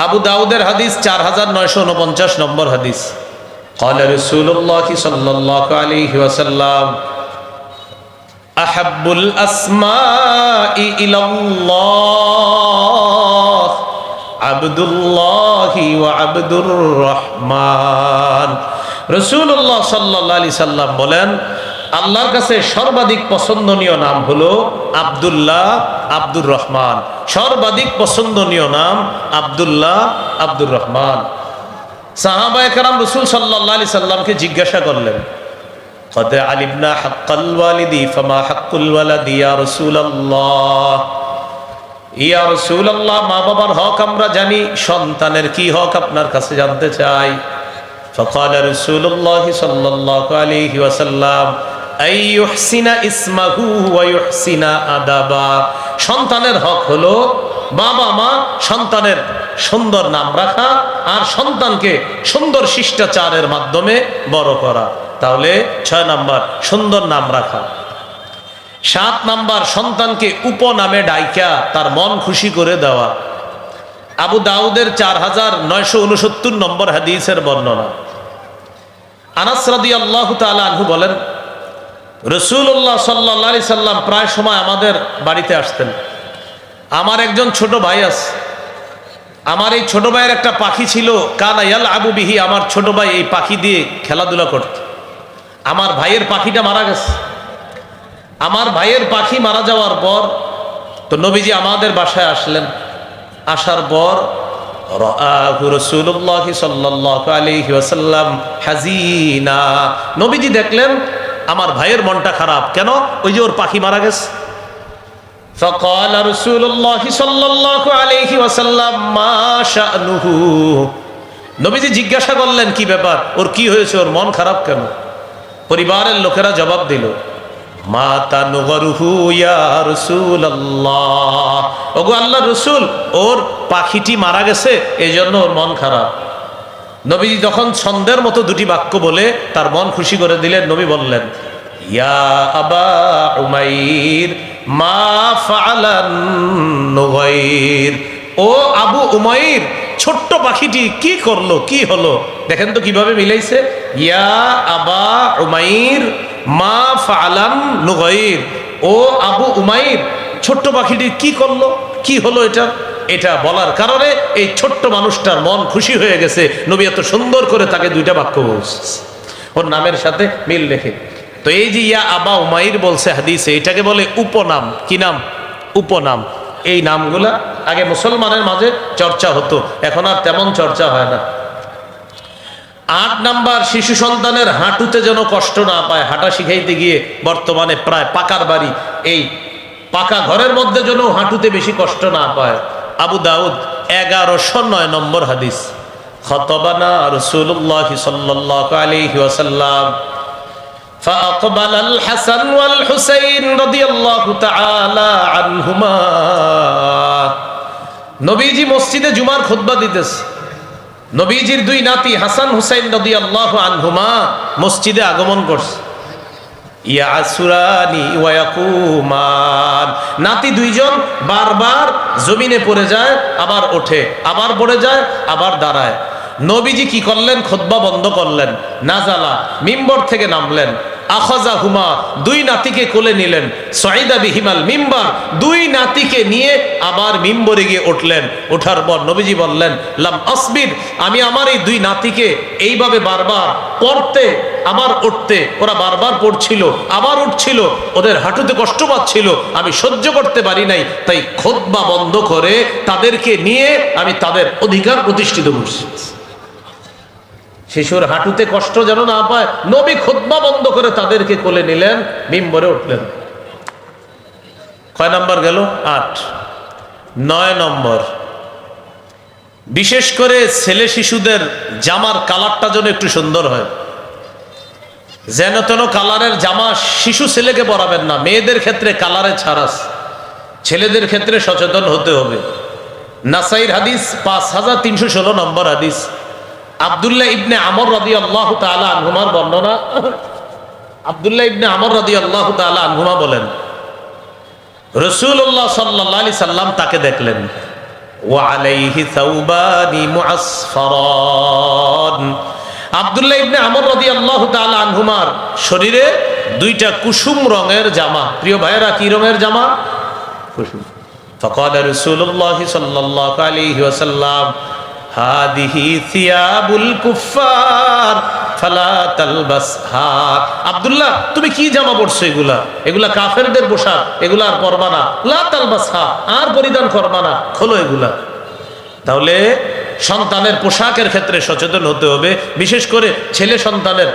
আবু দাউদের হাদিস 4949 নম্বর হাদিস। قال رسول الله صلى الله عليه وسلم أحب الأسماء إلى الله عبد الله وعبد الرحمن। রাসূলুল্লাহ সাল্লাল্লাহু আলাইহি সাল্লাম বলেন, আল্লাহর কাছে সর্বাধিক পছন্দনীয় নাম হলো আব্দুল্লাহ, আব্দুর রহমান। সর্বাধিক পছন্দনীয় নাম আব্দুল্লাহ, আব্দুর রহমান। সাহাবায়ে কেরাম রাসূল সাল্লাল্লাহু আলাইহি সাল্লামকে জিজ্ঞাসা করলেন, কদ আলিমনা হাক্কাল ওয়ালিদি ফামা হাক্কুল ওয়ালাদি ইয়া রাসূলুল্লাহ। ইয়া রাসূলুল্লাহ, মা বাবার হক আমরা জানি, সন্তানের কি হক আপনার কাছে জানতে চাই। ফাকাল রাসূলুল্লাহ সাল্লাল্লাহু আলাইহি ওয়াসাল্লাম আই ইউহসিনা ইসমাহু ওয়া ইউহসিনা আদাবা। সন্তানের হক হলো বাবা মা সন্তানের সুন্দর নাম রাখা আর সন্তানকে সুন্দর শিষ্টাচারের মাধ্যমে বড় করা। তাহলে 6 নাম্বার সুন্দর নাম রাখা। 7 নাম্বার সন্তানকে উপনামে ডাইকা তার মন খুশি করে দেওয়া। আবু দাউদের 4969 নম্বর হাদিসের বর্ণনা। আনাস রাদিয়াল্লাহু তাআলা আনহু বলেন, রাসূলুল্লাহ সাল্লাল্লাহু আলাইহি সাল্লাম প্রায় সময় আমাদের বাড়িতে আসতেন। আমার একজন ছোট ভাই আছে, আমার এই ছোট ভাইয়ের একটা পাখি ছিল, কানা ইয়ালআবু বিহি। আমার ছোট ভাই এই পাখি দিয়ে খেলাধুলা করত। আমার ভাইয়ের পাখিটা মারা গেছে। আমার ভাইয়ের পাখি মারা যাওয়ার পর তো নবীজি আমাদের বাসায় আসলেন। আসার পর রাআহু রাসূলুল্লাহ সাল্লাল্লাহু আলাইহি ওয়াসাল্লাম হাজিনা। নবীজি দেখলেন আমার ভাইয়ের মনটা খারাপ। কেন? ওই যে ওর পাখি মারা গেছে। ফাকাল রাসূলুল্লাহ সাল্লাল্লাহু আলাইহি ওয়াসাল্লাম মা শা'নুহু। নবীজি জিজ্ঞাসা করলেন, কি ব্যাপার, ওর কি হয়েছে, ওর মন খারাপ কেন? পরিবারের লোকেরা জবাব দিল, মা তানুগরুহু ইয়া রাসূলুল্লাহ। ওগো আল্লাহর রাসূল, ওর পাখিটি মারা গেছে, এজন্য ওর মন খারাপ। নবীজি যখন ছন্দের মতো দুটি বাক্য বলে তার মন খুশি করে দিলেন, নবী বললেন, ইয়া আবা উমাইর মা ফাআলান নুগাইর। ও আবু উমাইর, ছোট্ট পাখিটি কি করলো, কি হলো? দেখেন তো কিভাবে মিলাইছে। ইয়া আবা উমাইর মা ফাআলান নুগাইর। ও আবু উমাইর, ছোট্ট পাখিটি কি করলো, কি হলো? এটা বলার কারণে এই ছোট্ট মানুষটার মন খুশি হয়ে গেছে। নবী এত সুন্দর করে তাকে দুইটা বাক্য বলছে ওর নামের সাথে মিল রেখে। তো এই যে ইয়া আবা উমাইর বলছে হাদিসে, এটাকে বলে উপনাম। কি নাম? উপনাম। এই নামগুলা আগে মুসলমানের মাঝে চর্চা হতো, এখন আর তেমন চর্চা হয় না। 8 নাম্বার, শিশু সন্তানের হাঁটুতে যেন কষ্ট না পায়। হাঁটা শিখাইতে গিয়ে বর্তমানে প্রায় পাকার বাড়ি, এই পাকা ঘরের মধ্যে যেন হাঁটুতে বেশি কষ্ট না পায়। আবু দাউদ 1109 নম্বর হাদিস। খতবানা রাসূলুল্লাহ সাল্লাল্লাহু আলাইহি ওয়াসাল্লাম فأقبل الحسن والحسين رضي الله تعالى عنهما। নবীজি মসজিদে জুমার খুতবা দিতেছে। নবীজির 2 নাতি হাসান হুসাইন রাদিয়াল্লাহু আনহুমা মসজিদে আগমন করছে। ইয়াসুরানি ওয়া ইয়াকুমান। নাতি 2 জন বারবার জমিনে পড়ে যায়, আবার ওঠে, আবার পড়ে যায়, আবার দাঁড়ায়। নবীজি কি করলেন? খুতবা বন্ধ করলেন। নাজালা, মিম্বর থেকে নামলেন। আখাযাহুমা, 2 নাতিকে কোলে নিলেন। সাইদা বিহিমাল মিম্বার, 2 নাতিকে নিয়ে আবার মিম্বরে গিয়ে উঠলেন। ওঠার পর নবীজি বললেন, লাম আসবির, আমি আমার এই 2 নাতিকে এইভাবে বারবার পড়তে আবার উঠতে, ওরা বারবার পড়ছিল আবার উঠছিল, ওদের হাঁটুতে কষ্ট পাচ্ছিল, আমি সহ্য করতে পারি নাই, তাই খুতবা বন্ধ করে তাদেরকে নিয়ে আমি তাদের অধিকার প্রতিষ্ঠিত করছি। শিশুর হাঁটুতে কষ্ট যেন না পায়, নবী খুতবা বন্ধ করে তাদেরকে কোলে নিলেন, মিম্বরে উঠলেন। কয় নাম্বার গেল? 8। 9 নম্বর, বিশেষ করে ছেলে শিশুদের জামার কালারটা যেন একটু সুন্দর হয়। যেন তেন কালারের জামা শিশু ছেলেকে পরাবেন না। মেয়েদের ক্ষেত্রে কালারে ছাড়াস, ছেলেদের ক্ষেত্রে সচেতন হতে হবে। নাসাইর হাদিস 5316 নম্বর হাদিস। আব্দুল্লাহ ইবনে আমর রাদিয়াল্লাহু তাআলা আনহুমার বর্ণনা। আব্দুল্লাহ ইবনে আমর রাদিয়াল্লাহু তাআলা আনহুমা বলেন, রাসূলুল্লাহ সাল্লাল্লাহু আলাইহি সাল্লাম তাকে দেখলেন। ওয়া আলাইহি সাওবানি মুআসফারান। আব্দুল্লাহ ইবনে আমর রাদিয়াল্লাহু তাআলা আনহুমার শরীরে দুইটা কুসুম রঙের জামা। প্রিয় ভাইয়েরা, কি রঙের জামা? কুসুম। فقال رسول الله صلى الله عليه وسلم هذه ثياب الكفار فلا تلبسها। আব্দুল্লাহ, তুমি কি জামা পরছো? এগুলা কাফেরদের পোশাক, এগুলা আর পরবা না। লা তালবাসহা, আর পরিধান করবা না, খোলো এগুলা। তাহলে সন্তানের পোশাকের ক্ষেত্রে সচেতন হতে হবে, বিশেষ করে ছেলে সন্তানের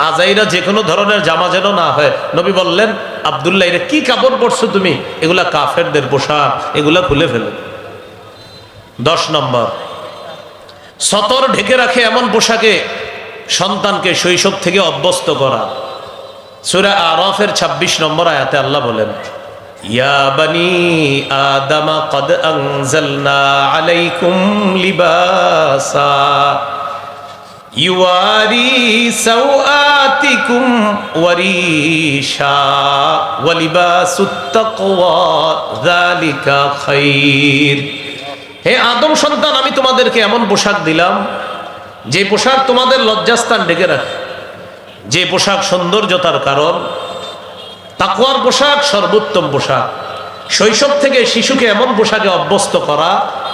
আজাইরা যে কোনো ধরনের জামা যেন না হয়। নবী বললেন, আব্দুল্লাহ, এরা কি কাপড় পরছো তুমি? এগুলা কাফেরদের পোশাক, এগুলা খুলে ফেলো। 10 নম্বর, সতর ঢেকে রাখে এমন পোশাকে সন্তানকে শৈশব থেকে অভ্যস্ত করা। সূরা আরাফের 26 নম্বর আয়াতে আল্লাহ বলেন, ইয়া বানি আদম কদ আনজালনা আলাইকুম লিবাসা ইউয়ারি সাওআতিকুম ওয়ারিশা ওয়া লিবাসুত তাকওয়া যালিকা খায়র। হে আদম সন্তান, আমি তোমাদেরকে এমন পোশাক দিলাম যে পোশাক তোমাদের লজ্জাস্থান ঢেকে রাখে, যে পোশাক সৌন্দর্যতার কারণ। তাকওয়ার পোশাক সর্বোত্তম পোশাক। শৈশব থেকে শিশুকে এমন পোশাকে অভ্যস্ত করা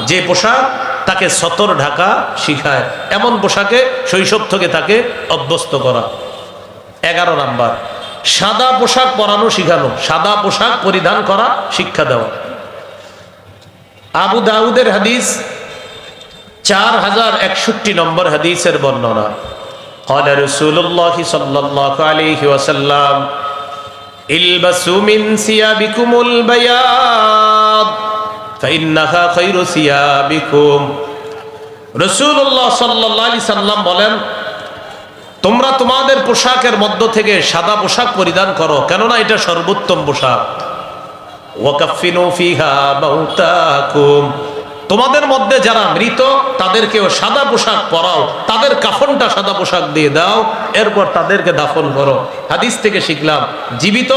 যে পোশাক তাকে সতর ঢাকা শিখায়, এমন পোশাকে শৈশব থেকে তাকে অভ্যস্ত করা। 11 নাম্বার, সাদা পোশাক পরানো শিখানো, সাদা পোশাক পরিধান করা শিক্ষা দেওয়া। আবু দাউদের হাদিস 4061 নম্বর হাদিসের বর্ণনা। قال رسول الله صلى الله عليه وسلم البسوا من ثيابكم البياض فإنها خير ثيابكم। রাসূলুল্লাহ সাল্লাল্লাহু আলাইহি সাল্লাম বলেন, তোমরা তোমাদের পোশাকের মধ্য থেকে সাদা পোশাক পরিধান করো, কেননা এটা সর্বোত্তম পোশাক। ওয়াকাফিনু ফিহা মাউতাকুম, তোমাদের মধ্যে যারা মৃত তাদেরকেও সাদা পোশাক পরাও, তাদের কাফনটা সাদা পোশাক দিয়ে দাও, এরপর তাদেরকে দাফন করো। হাদিস থেকে শিখলাম, জীবিত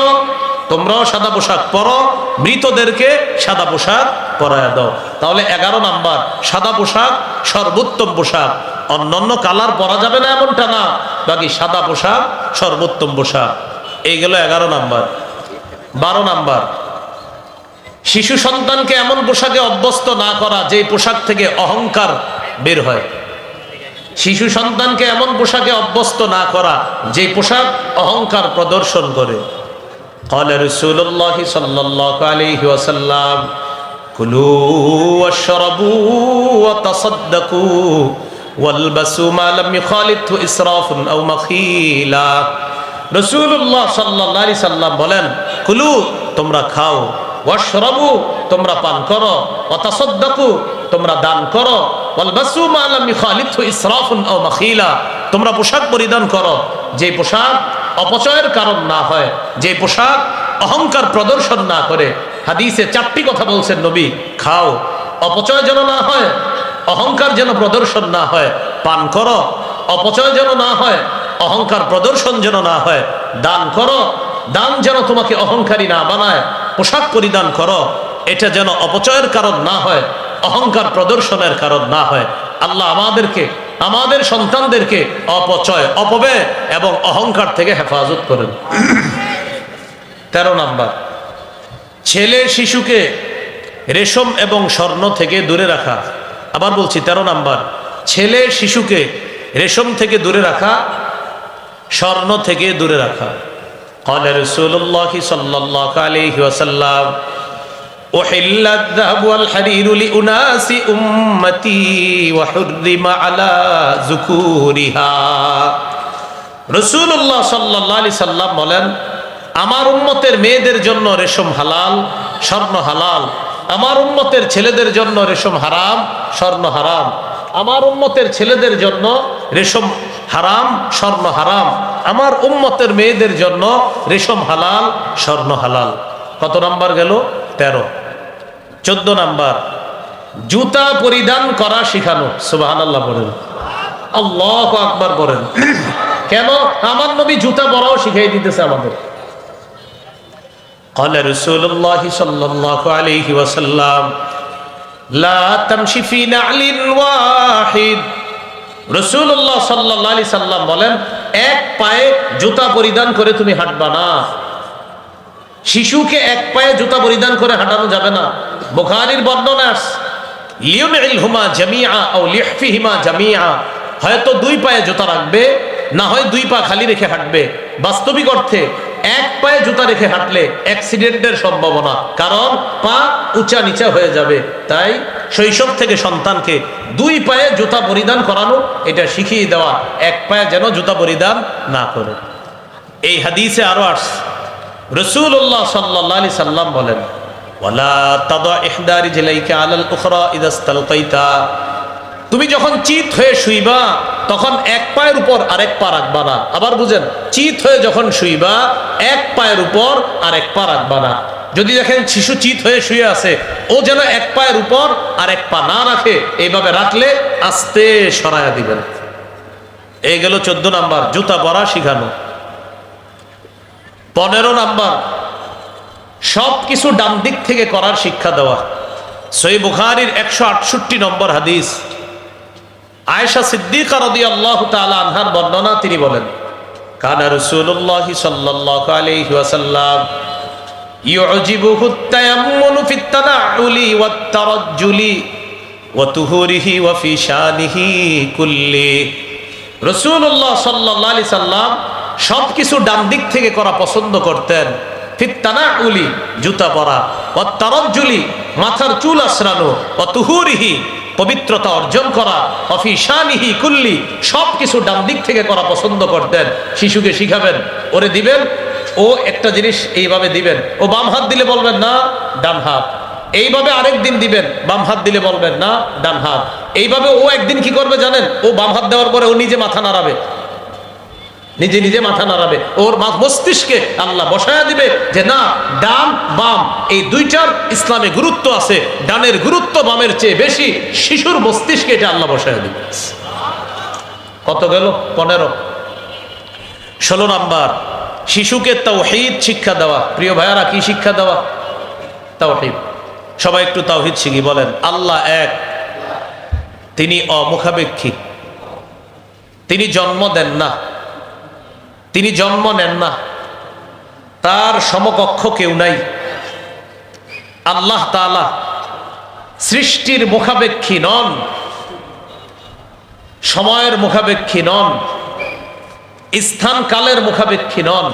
তোমরাও সাদা পোশাক পরো, মৃতদেরকে সাদা পোশাক পরায় দাও। তাহলে 11 নাম্বার, সাদা পোশাক সর্বোত্তম পোশাক। অন্যান্য কালার পরা যাবে না এমনটা না, বাকি সাদা পোশাক সর্বোত্তম পোশাক। এই গেল 11 নাম্বার। 12 নাম্বার, শিশু সন্তানকে এমন পোশাকে অভ্যস্ত না করা যে পোশাক থেকে অহংকার বের হয়। শিশু সন্তানকে এমন পোশাকে অভ্যস্ত না করা যে পোশাক অহংকার প্রদর্শন করে। قال رسول الله صلى الله عليه وسلم كلوا واشربوا وتصدقوا والبسوا ما لم يخالطه اسراف او مخيلا। রাসূলুল্লাহ সাল্লাল্লাহু আলাইহি সাল্লাম বলেন, কুলু, তোমরা খাও, ওয়াশরাবু, তোমরা পান করো, ওয়াতাসাদ্দাকু, তোমরা দান করো, ওয়ালবাসু মা লাম ইখালিতহু ইসরাফুন আও মাখিলা, তোমরা পোশাক পরিধান করো যে পোশাক অপচয়ের কারণ না হয়, যে পোশাক অহংকার প্রদর্শন না করে। হাদিসে 4টি কথা বলছেন নবী, খাও, অপচয় যেন না হয়, অহংকার যেন প্রদর্শন না হয়, পান করো, অপচয় যেন না হয়, অহংকার প্রদর্শন যেন না হয়, দান করো, দান যেন তোমাকে অহংকারী না বানায়, পোশাক পরিধান করো, এটা যেন অপচয়ের কারণ না হয়, অহংকার প্রদর্শনের কারণ না হয়। আল্লাহ আমাদেরকে, আমাদের সন্তানদেরকে অপচয়, অপব্যয় এবং অহংকার থেকে হেফাজত করেন। 13 নাম্বার, ছেলে শিশুকে রেশম এবং স্বর্ণ থেকে দূরে রাখা। আবার বলছি, 13 নাম্বার, ছেলে শিশুকে রেশম থেকে দূরে রাখা, স্বর্ণ থেকে দূরে রাখা। قال رسول الله صلى الله عليه وسلم أحل الذهب والحرير لأناس أمتي وحرم على ذكورها। রাসূলুল্লাহ সাল্লাল্লাহু আলাইহি সাল্লাম বলেন, আমার উম্মতের মেয়েদের জন্য রেশম হালাল, স্বর্ণ হালাল। আমার উম্মতের ছেলেদের জন্য রেশম হারাম, স্বর্ণ হারাম। আমার উম্মতের ছেলেদের জন্য রেশম হারাম, স্বর্ণ হারাম। আমার উম্মতের মেয়েদের জন্য রেশম হালাল, স্বর্ণ হালাল। কত নাম্বার গেল? 13। 14 নাম্বার, জুতা পরিধান করা শিখানো। সুবহানাল্লাহ বলেন, আল্লাহু আকবার বলেন। কেন? আমার নবী জুতা পরাও শিখিয়ে দিতেছে আমাদের। قال رسول الله صلى الله عليه وسلم লা তামশি ফি না'লিন ওয়াহিদ। রাসূলুল্লাহ সাল্লাল্লাহু আলাইহি সাল্লাম বলেন, এক পায়ে জুতা পরিধান করে তুমি হাঁটবা না। শিশুকে এক পায়ে জুতা পরিধান করে হাঁটানো যাবে না। বুখারীর বর্ণনা আছে, লিউনইলহুমা জামিআ আও লিহফিহিমা জামিআ, হয়তো দুই পায়ে জুতা রাখবে, না হয় দুই পা খালি রেখে হাঁটবে। বাস্তবিক অর্থে এক পায়ে জুতা রেখে হাঁটলে অ্যাক্সিডেন্টের সম্ভাবনা, কারণ পা উঁচা নিচা হয়ে যাবে। তাই শৈশব থেকে সন্তানকে দুই পায়ে জুতা পরিধান করানো, এটা শিখিয়ে দেওয়া, এক পায়ে যেন জুতা পরিধান না করে। এই হাদিসে আরো আসছে, রাসূলুল্লাহ সাল্লাল্লাহু আলাইহি সাল্লাম বলেন, ওয়ালা তাদা ইহদা রিজলাইকা আলাল উখরা ইযা ইসতালকাইতা, তুমি যখন চিত হয়ে শুইবা তখন এক পায়ের উপর আরেক পা রাখবা না। আবার বুঝেন, চিত হয়ে যখন শুইবা এক পায়ের উপর আরেক পা রাখবা না। যদি দেখেন শিশু চিত হয়ে শুয়ে আছে, ও যেন এক পায়ের উপর আরেক পা না রাখে, এইভাবে রাখলে আস্তে সরায়া দিবেন। এই গেল 14 নাম্বার, জুতা পরা শিখানো। 15 নাম্বার, সব কিছু ডান দিক থেকে করার শিক্ষা দেওয়া। সহিহ বুখারীর 168 নম্বর হাদিস, আয়েশা সিদ্দিকা রাদিয়াল্লাহু তাআলা আনহার বর্ণনা, তিনি বলেন, কানা রাসূলুল্লাহ সাল্লাল্লাহু আলাইহি ওয়াসাল্লাম ইউজিবুহু আত-তায়াম্মুনু ফিত তানাউলি ওয়াত তারাজ্জুলি ওয়া তুহুরিহি ওয়া ফি শানিহি কুল্লি। রাসূলুল্লাহ সাল্লাল্লাহু আলাইহি সাল্লাম সবকিছু ডান দিক থেকে করা পছন্দ করতেন। ফিত তানাউলি, জুতা পরা, ওয়াত তারাজ্জুলি, মাথার চুল আঁচড়ানো, ওয়া তুহুরিহি, পবিত্রতা অর্জন করা, অফি শানিহি কুল্লি, সবকিছু ডান দিক থেকে করা পছন্দ করতেন। শিশুকে শিখাবেন, ওরে দিবেন, ও একটা জিনিস এইভাবে দিবেন, ও বাম হাত দিলে বলবেন না ডান হাত, এইভাবে আরেক দিন দিবেন, বাম হাত দিলে বলবেন না ডান হাত। এইভাবে ও একদিন কি করবে জানেন, ও বাম হাত দেওয়ার পরে ও নিজে মাথা নাড়াবে, নিজে নিজে মাথা নাড়াবে। ওর মস্তিষ্কে আল্লাহ বসায়া দিবে যে না, ডান বাম এই দুইটার ইসলামে গুরুত্ব আছে, ডানের গুরুত্ব বামের চেয়ে বেশি। শিশুর মস্তিষ্কে এটা আল্লাহ বসায়া দিবে। কত গেল? 15। 16 নাম্বার, শিশুকে তাওহীদ শিক্ষা দেওয়া। প্রিয় ভাইয়ারা, কি শিক্ষা দেওয়া? তাওহীদ। সবাই একটু তাওহীদ শিখি, বলেন আল্লাহ এক, তিনি অমুখাপেক্ষী, তিনি জন্ম দেন না, তিনি জন্ম নেন না, তার সমকক্ষ কেউ নাই। আল্লাহ তাআলা সৃষ্টির মুখাপেক্ষী নন, সময়ের মুখাপেক্ষী নন, স্থান কালের মুখাপেক্ষী নন।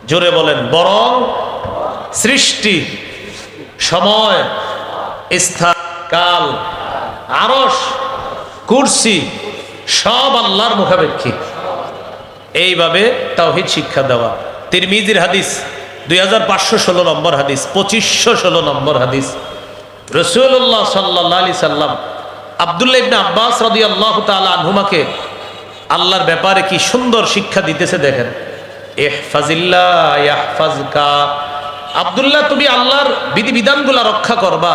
জোরে বলেন, বরং সৃষ্টি, সময়, স্থান, কাল, আরশ, কুরসি সব আল্লাহর মুখাপেক্ষী। এইভাবে তাওহীদ শিক্ষা দেওয়া। তিরমিজির হাদিস 2516 নম্বর হাদিস, 2516 নম্বর হাদিস, রাসূলুল্লাহ সাল্লাল্লাহু আলাইহি সাল্লাম আব্দুল্লাহ ইবনে আব্বাস রাদিয়াল্লাহু তাআলা আনহুমাকে আল্লাহর ব্যাপারে কি সুন্দর শিক্ষা দিতেছে দেখেন। ইহফাজিল্লাহ ইয়াহফাজকা, আব্দুল্লাহ তুমি আল্লাহর বিধিবিধানগুলো রক্ষা করবা,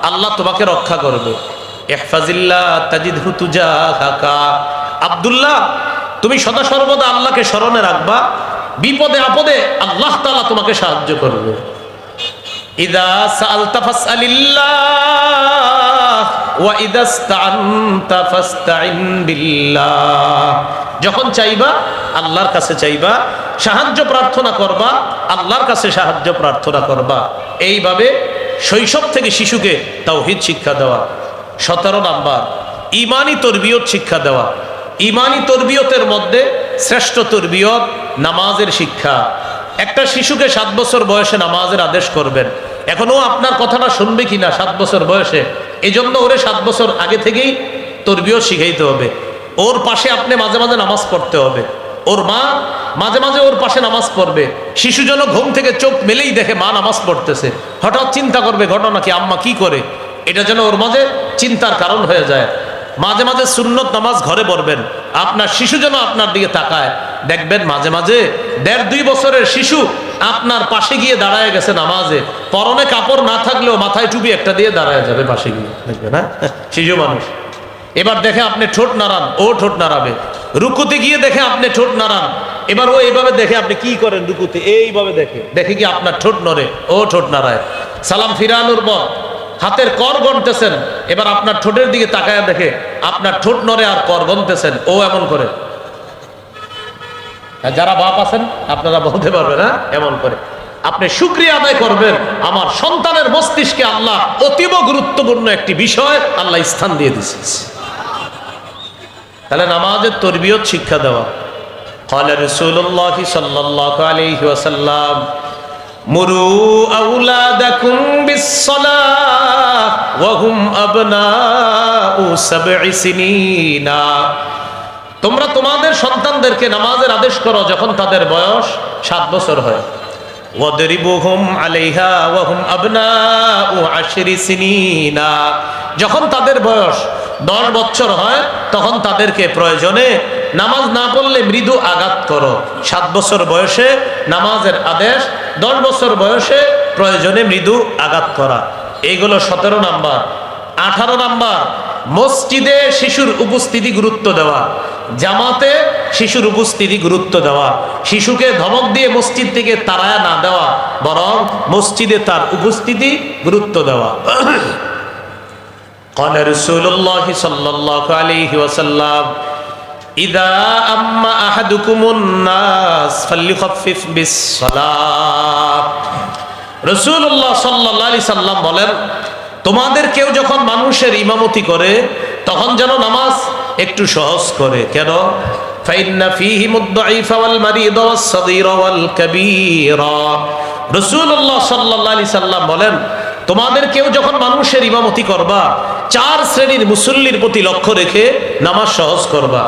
আল্লাহ তোমাকে রক্ষা করবে। ইহফাজিল্লাহ তাজিদহু তুজাহাকা, আব্দুল্লাহ তুমি সদা সর্বদা আল্লাহকে স্মরণে রাখবা, বিপদে আপদে আল্লাহ তাআলা তোমাকে সাহায্য করবে। ইযা সাআলতা ফাসআলিল্লাহ ওয়া ইযা ইসতাআনতা ফাসতাইন বিল্লাহ, যখন চাইবা আল্লাহর কাছে চাইবা, সাহায্য প্রার্থনা করবা আল্লাহর কাছে সাহায্য প্রার্থনা করবা। এইভাবে শৈশব থেকে শিশুকে তাওহীদ শিক্ষা দেওয়া। 17 নাম্বার, ঈমানি তরবিয়ত শিক্ষা দেওয়া। ঈমানি তরবিয়তের মধ্যে শ্রেষ্ঠ তরবিয়ত নামাজের শিক্ষা। একটা শিশুকে 7 বছর বয়সে নামাজের আদেশ করবেন, এখন ও আপনার কথাটা শুনবে কিনা 7 বছর বয়সে, এজন্য ওরে 7 বছর আগে থেকেই তরবিয়ত শিখাইতে হবে। ওর পাশে আপনি মাঝে মাঝে নামাজ পড়তে হবে, ওর মা মাঝে মাঝে ওর পাশে নামাজ পড়বে। শিশু যেন ঘুম থেকে চোখ মেলেই দেখে মা নামাজ পড়তেছে, হঠাৎ চিন্তা করবে ঘটনা কি, আম্মা কি করে, এটা যেন ওর মাঝে চিন্তার কারণ হয়ে যায়। মাঝে মাঝে সুন্নত নামাজ ঘরে পড়বেন, আপনার শিশু যেন আপনার দিকে তাকায়। দেখবেন মাঝে মাঝে 1.5-2 বছরের শিশু আপনার পাশে গিয়ে দাঁড়ায় গেছে নামাজে, পরনে কাপড় না থাকলেও মাথায় টুপি একটা দিয়ে দাঁড়ায় যাবে পাশে গিয়ে, দেখবেন হ্যাঁ, শিশু মানুষ। এবার দেখে আপনি ঠোঁট নাড়ান, ও ঠোঁট নাড়াবে। রুকুতে গিয়ে দেখে আপনি ঠোঁট নাড়ান, এবার ও এইভাবে দেখে আপনি কি করেন রুকুতে, এইভাবে দেখে দেখে কি আপনার ঠোঁট নড়ে, ও ঠোঁট নাড়ায়। সালাম ফিরানোর পর হাতের কর গণতেছেন, এবার আপনার ঠোঁটের দিকে তাকায় দেখে আপনার ঠোঁট নড়ে আর কর গণতেছেন, ও এমন করে। যারা বাপ আছেন আপনারা বলতে পারবেন, না এমন করে আপনি শুকরিয়া আদায় করবেন, আমার সন্তানের মস্তিষ্কে আল্লাহ অতীব গুরুত্বপূর্ণ একটি বিষয় আল্লাহ স্থান দিয়ে দিয়েছে। তাহলে নামাজের তরবিয়ত শিক্ষা দেওয়া। قال رسول الله صلى الله عليه وسلم مروا أولادكم بالصلاة وهم أبناء 7 سنين। তোমরা তোমাদের সন্তানদেরকে নামাজের আদেশ করো যখন তাদের বয়স 7 বছর হয়। ওয়াদরিবুহুম আলাইহা ওয়া হুম আবনাউ 10 সিনিন। যখন তাদের বয়স 10 বছর হয় তখন তাদেরকে প্রয়োজনে নামাজ না পড়লে মৃদু আঘাত করো। 7 বছর বয়সে নামাজের আদেশ, 10 বছর বয়সে প্রয়োজনে মৃদু আঘাত করা। এইগুলো 17 নাম্বার। 18 নাম্বার, মসজিদে শিশুর উপস্থিতি গুরুত্ব দেওয়া, জামাতে শিশুর উপস্থিতি গুরুত্ব দেওয়া, শিশুকে ধমক দিয়ে মসজিদ থেকে তাড়ায়া না দেওয়া, বরং মসজিদে তার উপস্থিতি গুরুত্ব দেওয়া। قال رسول الله صلى الله عليه وسلم إذا أما أحدكم الناس فليخفف بالصلاة। রাসূলুল্লাহ সাল্লাল্লাহু আলাইহি সাল্লাম বলেন, তোমাদের কেউ যখন মানুষের ইমামতি করে তখন যেন নামাজ একটু সহজ করে। কেন? ফাইন্না ফীহি মুদ-দাঈফা ওয়াল মারিদ ওয়াস সাগীরা ওয়াল কাবীরা। রাসূলুল্লাহ সাল্লাল্লাহু আলাইহি সাল্লাম বলেন, তোমাদের কেউ যখন মানুষের ইমামতি করবা 4 শ্রেণীর মুসল্লির প্রতি লক্ষ্য রেখে নামাজ সহজ করবা।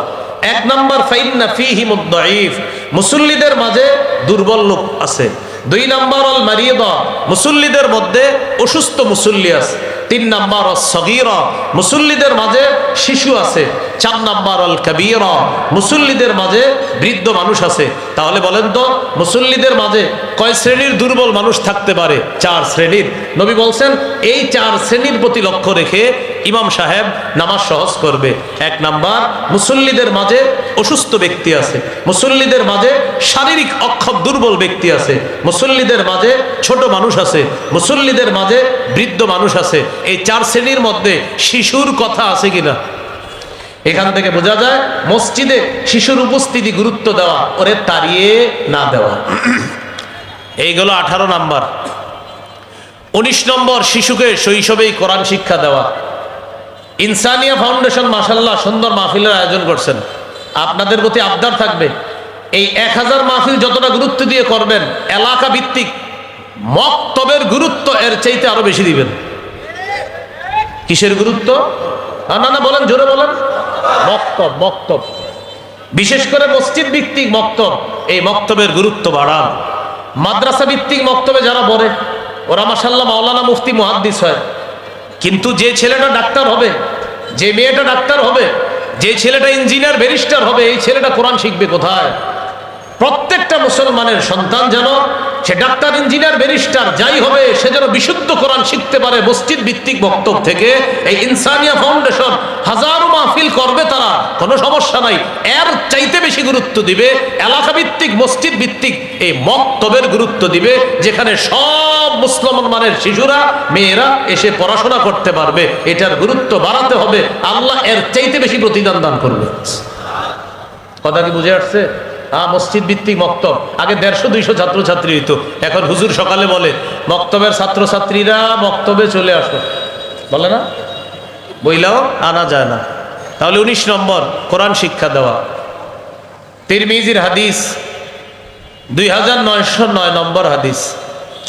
1 নাম্বার, ফাইন্না ফীহি মুদ-দাঈফ, মুসল্লিদের মাঝে দুর্বল লোক আছে। 2 নাম্বার, আল মারিদা, মুসল্লিদের মধ্যে অসুস্থ মুসল্লি আছে। 3 নাম্বার, আস-সাগীরা, মুসল্লিদের মাঝে শিশু আছে। 4 নাম্বার, আল কাবীরা, মুসল্লিদের মাঝে বৃদ্ধ মানুষ আছে। তাহলে বলেন তো মুসল্লিদের মাঝে কয় শ্রেণীর দুর্বল মানুষ থাকতে পারে? 4 শ্রেণীর। নবী বলছেন এই 4 শ্রেণীর প্রতি লক্ষ্য রেখে ইমাম সাহেব নামাজ সহজ করবে। 1 নাম্বার, মুসল্লিদের মাঝে অসুস্থ ব্যক্তি আছে, মুসল্লিদের মাঝে শারীরিক অক্ষম দুর্বল ব্যক্তি আছে, মুসল্লিদের মাঝে ছোট মানুষ আছে, মুসল্লিদের মাঝে বৃদ্ধ মানুষ আছে। এই 4 শ্রেণীর মধ্যে শিশুর কথা আছে কিনা? এখান থেকে বোঝা যায় মসজিদে শিশুর উপস্থিতি গুরুত্ব দেওয়া, ওরে তাড়িয়ে না দেওয়া। এইগুলো 18 নাম্বার। 19 নম্বর, শিশুকে শৈশবেই কোরআন শিক্ষা দেওয়া। ইনসানিয়া ফাউন্ডেশন মাশাআল্লাহ সুন্দর মাহফিলের আয়োজন করছেন। আপনাদের প্রতি আবদার থাকবে, এই 1000 মাহফিল যতটা গুরুত্ব দিয়ে করবেন, এলাকা ভিত্তিক মক্তবের গুরুত্ব এর চাইতে আরো বেশি দিবেন। কিসের গুরুত্ব? না বলেন, জোরে বলেন। মক্তব, মক্তব, বিশেষ করে মসজিদ ভিত্তিক মক্তব, এই মক্তবের গুরুত্ব বাড়ান। মাদ্রাসা ভিত্তিক মক্তবে যারা পড়ে ওরা মাশাআল্লাহ মাওলানা মুফতি মুহাদ্দিস হয়, কিন্তু যে ছেলেটা ডাক্তার হবে, যে মেয়েটা ডাক্তার হবে, যে ছেলেটা ইঞ্জিনিয়ার ব্যারিস্টার হবে, এই ছেলেটা কোরআন শিখবে কোথায়? প্রত্যেকটা মুসলমানের সন্তান যেন সে ডাক্তার, ইঞ্জিনিয়ার, ব্যারিস্টার যাই হবে, সে যেন বিশুদ্ধ কোরআন শিখতে পারে মসজিদ ভিত্তিক বক্তব্য থেকে। এই ইনসানিয়া ফাউন্ডেশন হাজারো মাহফিল করবে, তারা কোনো সমস্যা নাই। এর চাইতে বেশি গুরুত্ব দিবে এলাকা ভিত্তিক, মসজিদ ভিত্তিক এই মক্তবের গুরুত্ব দিবে, যেখানে সব মুসলমানের শিশুরা, মেয়েরা এসে পড়াশোনা করতে পারবে। এটার গুরুত্ব বাড়াতে হবে। আল্লাহ এর চাইতে বেশি প্রতিদান দান করবে। কথা কি বুঝে আসছে? মসজিদ ভিত্তিক মক্তব আগে 150-200 ছাত্রছাত্রী হইতো, এখন হুজুর সকালে বলে মক্তবের ছাত্রছাত্রীরা মক্তবে চলে আসো, বলে না? বইলাও আনা যায় না। তাহলে 19 নম্বর, কোরআন শিক্ষা দেওয়া। তিরমিজির হাদিস, 2909 নম্বর হাদিস,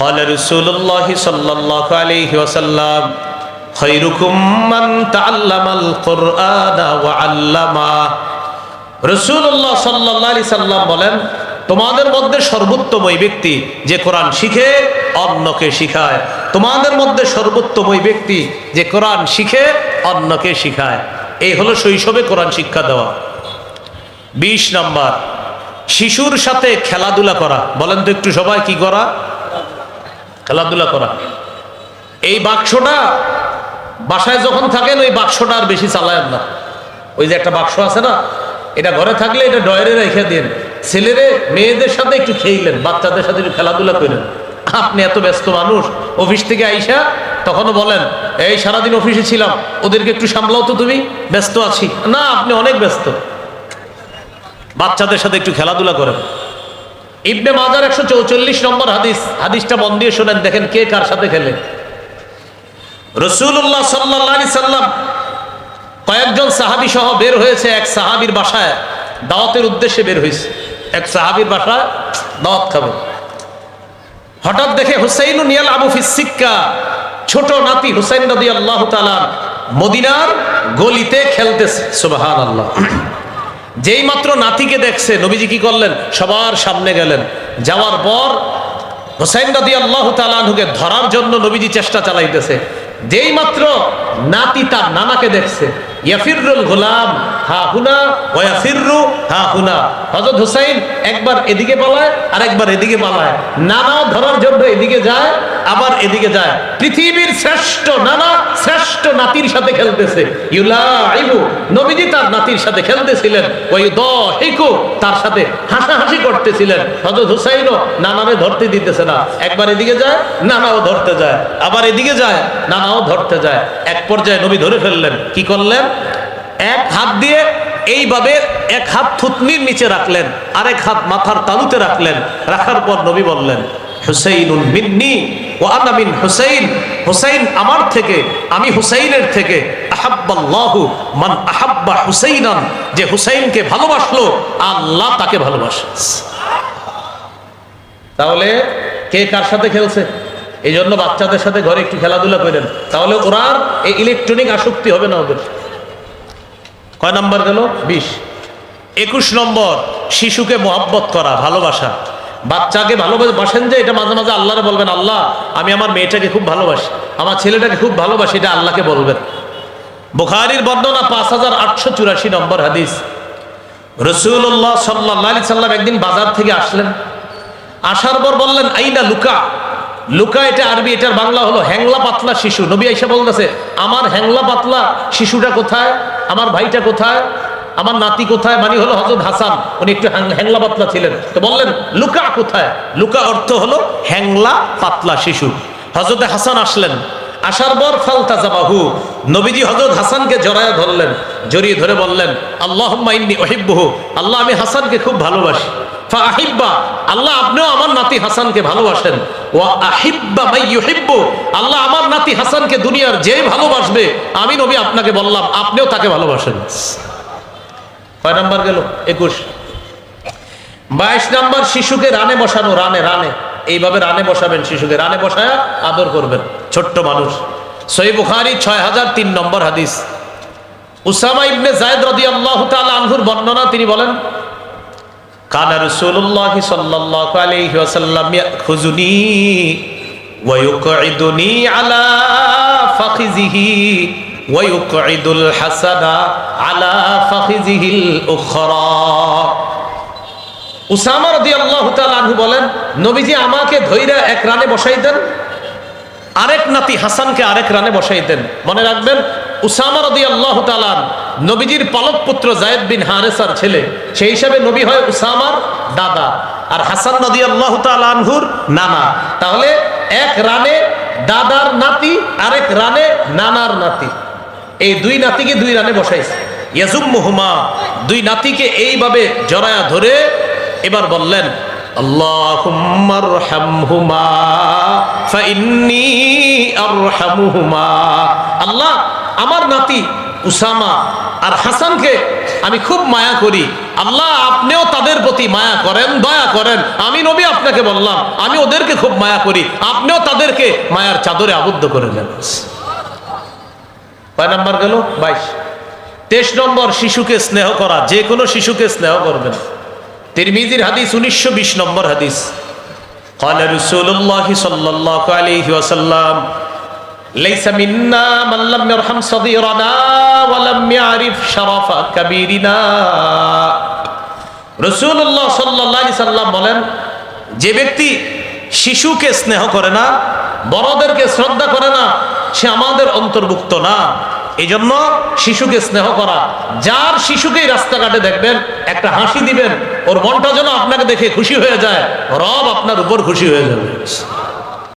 قال رسول الله صلى الله عليه وسلم خيركم من تعلم القرآن وعلمه। রাসূলুল্লাহ সাল্লাল্লাহু আলাইহি সাল্লাম বলেন, তোমাদের মধ্যে সর্বোত্তম ওই ব্যক্তি যে কোরআন শিখে অন্যকে শিখায়। তোমাদের মধ্যে সর্বোত্তম ওই ব্যক্তি যে কোরআন শিখে অন্যকে শিখায়। এই হলো শৈশবে কোরআন শিক্ষা দেওয়া। 20 নম্বর, শিশুর সাথে খেলাধুলা করা। বলেন তো একটু সবাই, কি করা? খেলাধুলা করা। এই বাক্সটা বাসায় যখন থাকেন ওই বাক্সটা আর বেশি চালায়েন না। ওই যে একটা বাক্স আছে না, এটা ঘরে থাকলে এটা ডয়ারে রেখে দেন। ছেলেরে মেয়েদের সাথে একটু খেইলেন, বাচ্চাদের সাথে একটু খেলাধুলা করেন। আপনি এত ব্যস্ত মানুষ, অফিস থেকে আইসা তখনও বলেন, এই সারাদিন অফিসে ছিলাম, ওদেরকে একটু সামলাও তো, তুমি ব্যস্ত আছি। না, আপনি অনেক ব্যস্ত, বাচ্চাদের সাথে একটু খেলাধুলা করেন। ইবনে মাজার 144 নম্বর হাদিস, হাদিসটা মন দিয়ে শোনেন, দেখেন কে কার সাথে খেলে। রাসূলুল্লাহ সাল্লাল্লাহু আলাইহি সাল্লাম কয়েকজন সাহাবী সহ বের হয়েছে এক সাহাবীর বাসায়, দাওয়াতের উদ্দেশ্যে বের হয়েছে। এক সাহাবীর বাসায় দাওয়াত খাবে। হঠাৎ দেখে হুসাইন নিয়াল আবু ফিস সিক্কা, ছোট নাতি হুসাইন রাদিয়াল্লাহু তাআলা মদিনার গলিতে খেলতেছে। সুবহানাল্লাহ। যেই মাত্র নাতিকে দেখছে, নবীজি কি করলেন? সবার সামনে গেলেন। যাওয়ার পর হুসাইন রাদিয়াল্লাহু তাআলা আনহুকে ধরার জন্য নবীজি চেষ্টা চালাইতেছে। যেই মাত্র নাতি তার নানাকে দেখছে, ইয়াফিরুল গোলাম হা হুনা ওয়া ইয়াফিরু হা হুনা। হযরত হুসাইন একবার এদিকে পালায় আর একবার এদিকে পালায়। নানা ধরার জন্য এদিকে যায়, আবার এদিকে যায়। পৃথিবীর শ্রেষ্ঠ নানা শ্রেষ্ঠ নাতির সাথে খেলতেছে। ইউলাইবু, নবীজি তার নাতির সাথে খেলতেছিলেন। ওয়া ইউদাহিকু, তার সাথে হাসাহাসি করতেছিলেন। হযরত হুসাইনও নানারে ধরতে দিতেছে না। একবার এদিকে যায়, নানাও ধরতে যায়, আবার এদিকে যায়, নানাও ধরতে যায়। এক পর্যায়ে নবী ধরে ফেললেন। কি করলেন? এক হাত দিয়ে এইভাবে এক হাত থুতনির নিচে রাখলেন, আরেক হাত মাথার তালুতে রাখলেন। রাখার পর নবী বললেন, হুসাইনুন মিন্নি ওয়া আনা মিন হুসাইন। হুসাইন আমার থেকে, আমি হুসাইনের থেকে। আহাব্বাল্লাহু মান আহাব্বা হুসাইনান, যে হুসাইনকে ভালোবাসলো আল্লাহ তাকে ভালোবাসে। তাহলে কে কার সাথে খেলছে? এই জন্য বাচ্চাদের সাথে ঘরে একটু খেলাধুলা করেন, তাহলে ওরা এই ইলেকট্রনিক আসক্তি হবে না ওদের। কয় নাম্বার গেল? 20। 21 নম্বর, শিশুকে মহব্বত করা, ভালোবাসা। বাচ্চাকে ভালোবাসেন যে, এটা মাঝে মাঝে আল্লাহরে বলবেন, আল্লাহ আমি আমার মেয়েটাকে খুব ভালোবাসি, আমার ছেলেটাকে খুব ভালোবাসি, এটা আল্লাহকে বলবেন। বুখারীর বর্ণনা 5884 নম্বর হাদিস। রাসূলুল্লাহ সাল্লাল্লাহু আলাইহি সাল্লাম একদিন বাজার থেকে আসলেন। আসার পর বললেন, আইনা লুকা। লুকা এটা আরবি, এটার বাংলা হলো হ্যাংলা পাতলা শিশু। নবী আয়েশা বলতেছে, আমার হ্যাংলা পাতলা শিশুটা কোথায়? আমার ভাইটা কোথায়? আমার নাতি কোথায়? মানে হলো হযরত হাসান, উনি একটু হ্যাংলা পাতলা ছিলেন। তো বললেন, লুকা কোথায়? লুকা অর্থ হলো হ্যাংলা পাতলা শিশু। হযরত হাসান আসলেন। আসার পর ফালতাজামাহু, নবীজি হযরত হাসানকে জড়ায় ধরলেন। জড়িয়ে ধরে বললেন, আল্লাহুম্মা ইন্নী উহিব্বুহু, আল্লাহ আমি হাসানকে খুব ভালোবাসি। ফাআহিব্বা, আল্লাহ আপনিও আমার নাতি হাসানকে ভালোবাসেন। ওয়া আহিব্বা মান ইউহিব্বু, আল্লাহ আমার নাতি হাসানকে দুনিয়ার যে ভালোবাসবে, আমি নবী আপনাকে বললাম আপনিও তাকে ভালোবাসেন। কয় নাম্বার গেল? 21। 22 নাম্বার, শিশুকে রানে বসানো। রানে রানে এইভাবে রানে বসাবেন, শিশুকে রানে বসায়া আদর করবেন, ছোট্ট মানুষ। সহিহ বুখারী 6003 নম্বর হাদিস। উসামা ইবনে যায়েদ রাদিয়াল্লাহু তাআলা আনহুর বর্ণনা, তিনি বলেন, কানা রাসূলুল্লাহ সাল্লাল্লাহু আলাইহি ওয়াসাল্লাম ইয়াখুযুনি ওয়া ইউকঈদুনি আলা ফাখিযিহি ওয়া ইউকঈদুল হাসানা আলা ফাখিযিহিল উখরা। উসামা রাদিয়াল্লাহু তাআলা আনহু বলেন, নবীজি আমাকে ধইরা এক রানে বসাইতেন, আরেক নাতি হাসানকে আরেক রানে বসাইতেন। মনে রাখবেন, উসামা রাদিয়াল্লাহু তাআলা নবীজির পালক পুত্র যায়েদ বিন হারেসার ছেলে, সেই হিসাবে নবী হয় উসামার দাদা, আর হাসান রাদিয়াল্লাহু তাআলা আনহুর নানা। তাহলে এক রানে দাদার নাতি, আরেক রানে নানার নাতি, এই দুই নাতিকে দুই রানে বসাইছে। ইয়াজুম্মুহুমা, দুই নাতিকে এইভাবে জড়ায়া ধরে এবার বললেন, আল্লাহুম্মা আরহামহুমা ফাইন্নী আরহামুহুমা। আল্লাহ আমার নাতি উসামা আর হাসানকে আমি খুব মায়া করি, আল্লাহ আপনিও তাদের প্রতি মায়া করেন, দয়া করেন। আমি নবী আপনাকে বললাম আমি ওদেরকে খুব মায়া করি, আপনিও তাদেরকে মায়ার চাদরে আবদ্ধ করে নেন। কয় নাম্বার গেল? 22। 23 নম্বর, শিশুকে স্নেহ করা, যে কোনো শিশুকে স্নেহ করবেন। তিরমিজির হাদিস 1920 নম্বর হাদিস। قال رسول الله صلى الله عليه وسلم ليس منا من لم يرحم صغيرنا ولم يعرف شرف كبيرنا। রাসূলুল্লাহ সাল্লাল্লাহু আলাইহি সাল্লাম বলেন, যে ব্যক্তি শিশুকে স্নেহ করে না, বড়দেরকে শ্রদ্ধা করে না, সে আমাদের অন্তর্ভুক্ত না। এই জন্য শিশুকে স্নেহ করা। যার শিশুকেই রাস্তাঘাটে দেখবেন একটা হাসি দিবেন, ওর মনটা যেন আপনাকে দেখে খুশি হয়ে যায়, রব আপনার উপর খুশি হয়ে যাবে।